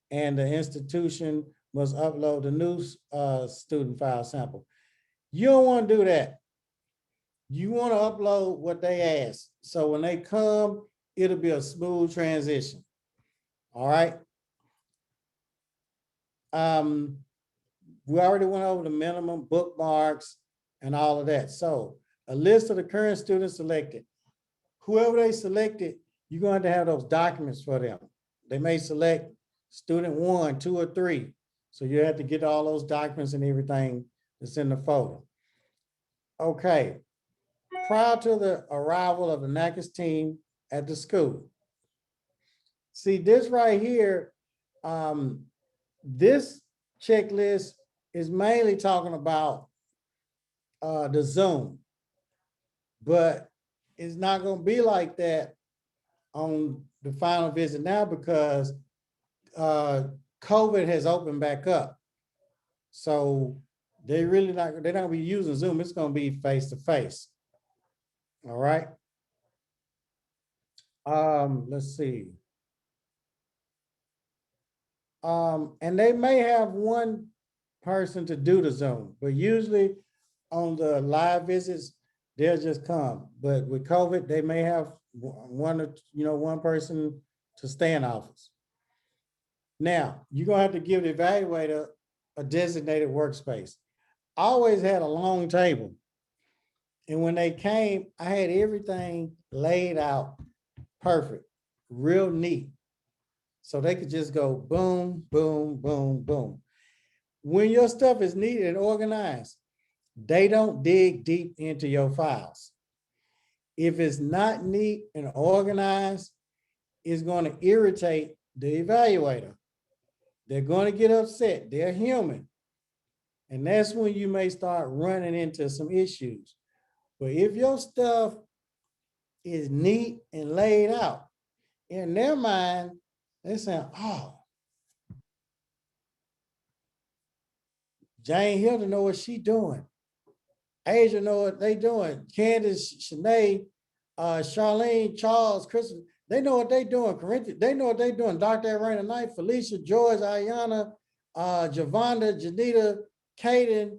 and the institution must upload the new student file sample. You don't want to do that. You want to upload what they ask. So when they come, it'll be a smooth transition. All right. We already went over the minimum bookmarks and all of that. So a list of the current students selected. Whoever they selected, you're going to have those documents for them. They may select student 1, 2, or 3. So you have to get all those documents and everything that's in the folder. Okay. Prior to the arrival of the NACCAS team at the school. See this right here, this checklist is mainly talking about the Zoom, but it's not going to be like that on the final visit now because COVID has opened back up. So they're not going to be using Zoom. It's going to be face-to-face. All right. Let's see. And they may have one person to do the Zoom, but usually on the live visits, they'll just come. But with COVID, they may have one person to stay in office. Now, you're gonna have to give the evaluator a designated workspace. I always had a long table. And when they came, I had everything laid out perfect, real neat. So they could just go boom, boom, boom, boom. When your stuff is neat and organized, they don't dig deep into your files. If it's not neat and organized, it's going to irritate the evaluator. They're going to get upset. They're human. And that's when you may start running into some issues. But if your stuff is neat and laid out, in their mind, they're saying, oh, Jane Hilda know what she doing. Asia know what they doing. Candace, Shanae, Charlene, Charles, Chris, they know what they doing. Corinthia, they know what they doing. Dr. Raina Knight, Felicia, George, Ayana, Javonda, Janita, Kaden,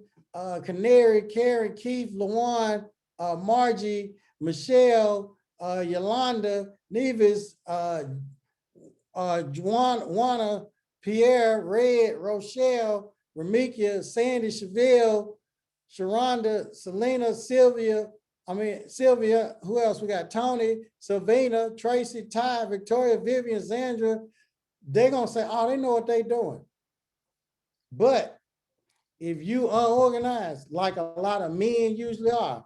Canary, Karen, Keith, Lawan, Margie, Michelle, Yolanda, Nevis, Juana, Pierre, Red, Rochelle, Ramikia, Sandy, Chevelle, Sharonda, Selena, Sylvia, who else? We got Tony, Sylvina, Tracy, Ty, Victoria, Vivian, Zandra. They're going to say, oh, they know what they're doing. But if you unorganized, like a lot of men usually are,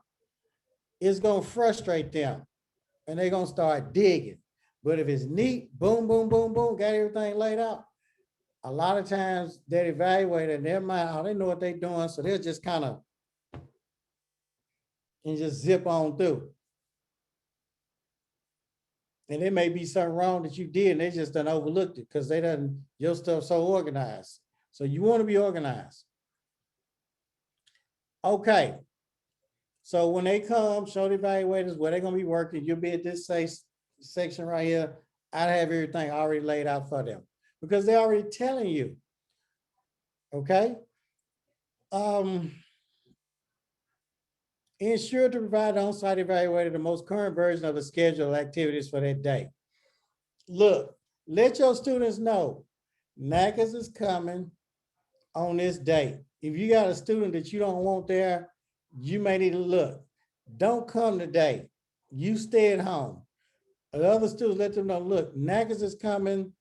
it's going to frustrate them and they're going to start digging. But if it's neat, boom, boom, boom, boom, got everything laid out, a lot of times that evaluator in their mind, oh, they know what they're doing. So they'll just kind of and just zip on through. And it may be something wrong that you did and they just done overlooked it because they done, your stuff so organized. So you want to be organized. Okay. So when they come, show the evaluators where they're going to be working, you'll be at this section right here. I have everything already laid out for them because they're already telling you. Okay. Ensure to provide the on-site evaluator the most current version of the schedule of activities for that day. Look, let your students know NACCAS is coming on this date. If you got a student that you don't want there, you may need to look. Don't come today. You stay at home. The other students, let them know, look, NACCAS is coming.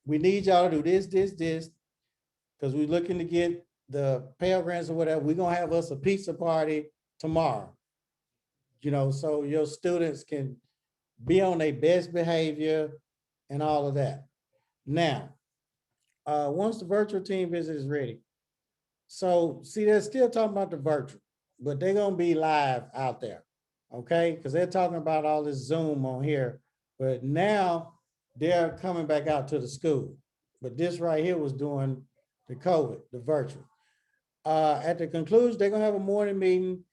We need y'all to do this, because we're looking to get the Pell Grants or whatever. We're going to have us a pizza party tomorrow. so your students can be on their best behavior and all of that. Now, once the virtual team visit is ready, so see, they're still talking about the virtual, but they're gonna be live out there, okay? Because they're talking about all this Zoom on here, but now they're coming back out to the school. But this right here was doing the COVID, the virtual. At the conclusion, they're gonna have a morning meeting.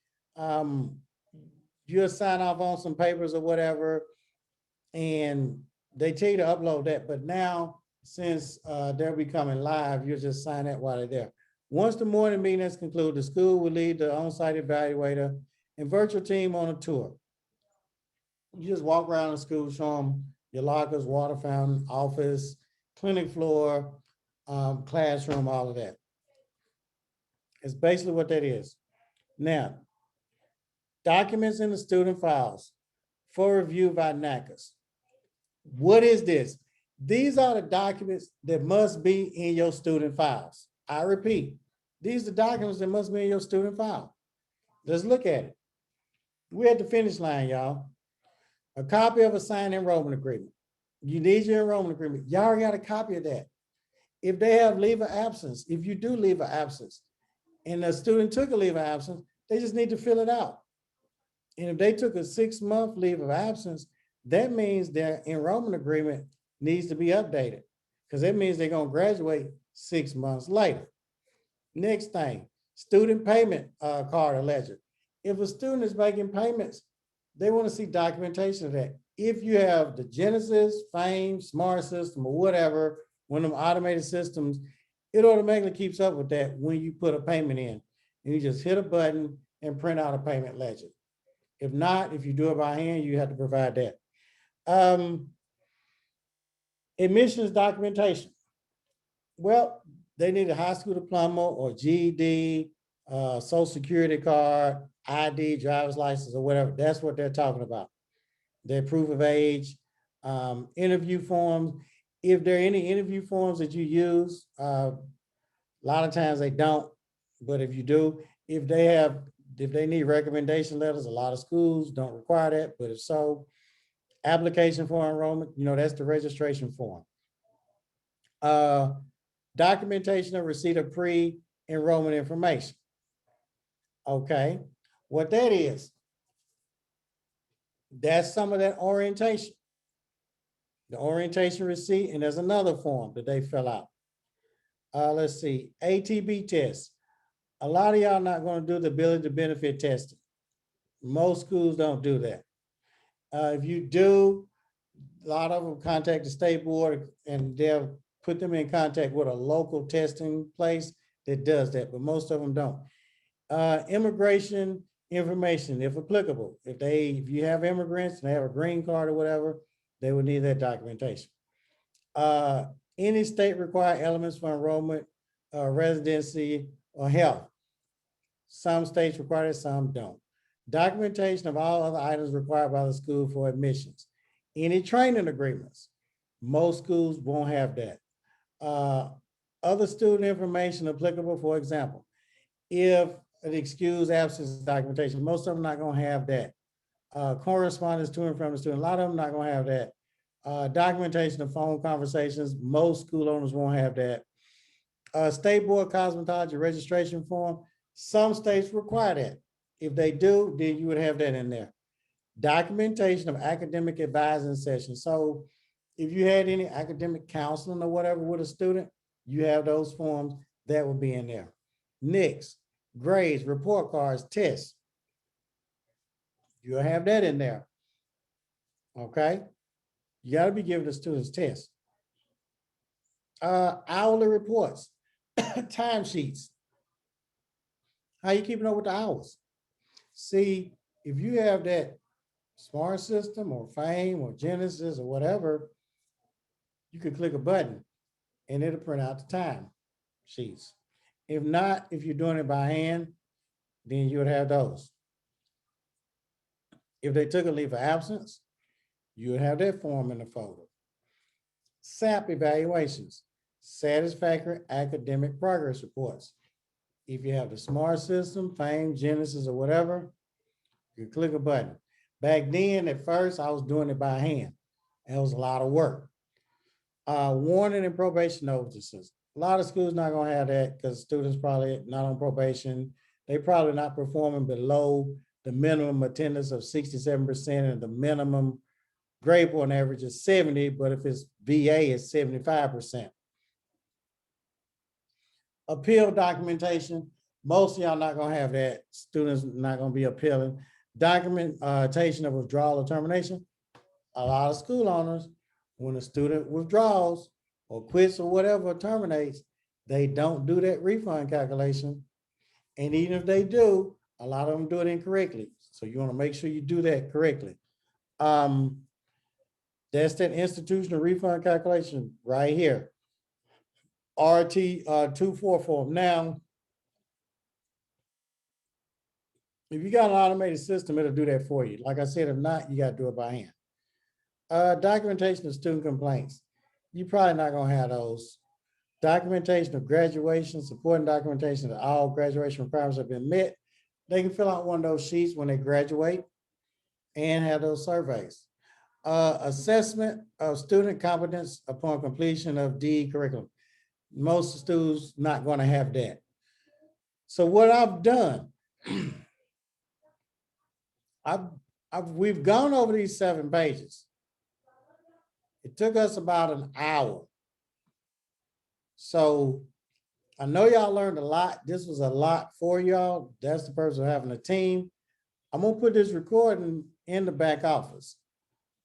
You'll sign off on some papers or whatever, and they tell you to upload that. But now, since they're becoming live, you'll just sign that while they're there. Once the morning meeting is concluded, the school will lead the on-site evaluator and virtual team on a tour. You just walk around the school, show them your lockers, water fountain, office, clinic floor, classroom, all of that. It's basically what that is. Now, documents in the student files for review by NACCAS. What is this? These are the documents that must be in your student files. I repeat, these are the documents that must be in your student file. Let's look at it. We're at the finish line, y'all. A copy of a signed enrollment agreement. You need your enrollment agreement. Y'all already got a copy of that. If they have leave of absence, if you do leave of absence, and the student took a leave of absence, they just need to fill it out. And if they took a 6-month leave of absence, that means their enrollment agreement needs to be updated, because that means they're going to graduate 6 months later. Next thing, student payment card or ledger. If a student is making payments, they want to see documentation of that. If you have the Genesis, Fame, Smart System, or whatever, one of them automated systems, it automatically keeps up with that when you put a payment in. And you just hit a button and print out a payment ledger. If not, if you do it by hand, you have to provide that. Admissions documentation. Well, they need a high school diploma or GED, social security card, ID, driver's license, or whatever. That's what they're talking about. Their proof of age, interview forms. If there are any interview forms that you use, a lot of times they don't, but if you do, if they need recommendation letters, a lot of schools don't require that, but if so, application for enrollment, that's the registration form. Documentation of receipt of pre-enrollment information. Okay, what that is, that's some of that orientation. The orientation receipt, and there's another form that they fill out. Let's see, ATB test. A lot of y'all not going to do the ability to benefit testing. Most schools don't do that. If you do, a lot of them contact the state board and they'll put them in contact with a local testing place that does that, but most of them don't. Immigration information, if applicable. If you have immigrants and they have a green card or whatever, they would need that documentation. Any state required elements for enrollment, residency, or health. Some states require it, some don't. Documentation of all other items required by the school for admissions. Any training agreements. Most schools won't have that. Other student information applicable, for example, if an excused absence documentation, most of them not going to have that. Correspondence to and from the student, a lot of them not going to have that. Documentation of phone conversations, most school owners won't have that. State board cosmetology registration form, some states require that. If they do, then you would have that in there. Documentation of academic advising sessions. So if you had any academic counseling or whatever with a student, you have those forms that will be in there. Next, grades, report cards, tests. You'll have that in there. Okay. You got to be giving the students tests. Hourly reports, timesheets. How you keeping up with the hours? See, if you have that Smart System or Fame or Genesis or whatever, you can click a button and it'll print out the time sheets. If not, if you're doing it by hand, then you would have those. If they took a leave of absence, you would have that form in the folder. SAP evaluations, satisfactory academic progress reports. If you have the Smart System, Fame, Genesis, or whatever, you click a button. Back then, at first, I was doing it by hand. It was a lot of work. Warning and probation notices. A lot of schools not gonna have that because students probably not on probation. They probably not performing below the minimum attendance of 67% and the minimum grade point average is 70, but if it's VA, it's 75%. Appeal documentation, most of y'all not gonna have that. Students not gonna be appealing. Documentation of withdrawal or termination. A lot of school owners, when a student withdraws or quits or whatever, or terminates, they don't do that refund calculation. And even if they do, a lot of them do it incorrectly. So you want to make sure you do that correctly. That's that institutional refund calculation right here. RT 24 form. Now, if you got an automated system, it'll do that for you. Like I said, if not, you got to do it by hand. Documentation of student complaints. You're probably not going to have those. Documentation of graduation, supporting documentation that all graduation requirements have been met. They can fill out one of those sheets when they graduate and have those surveys. Assessment of student competence upon completion of DE curriculum. Most students not going to have that. So what I've done, we've gone over these 7 pages. It took us about an hour. So I know y'all learned a lot. This was a lot for y'all. That's the purpose of having a team. I'm gonna put this recording in the back office.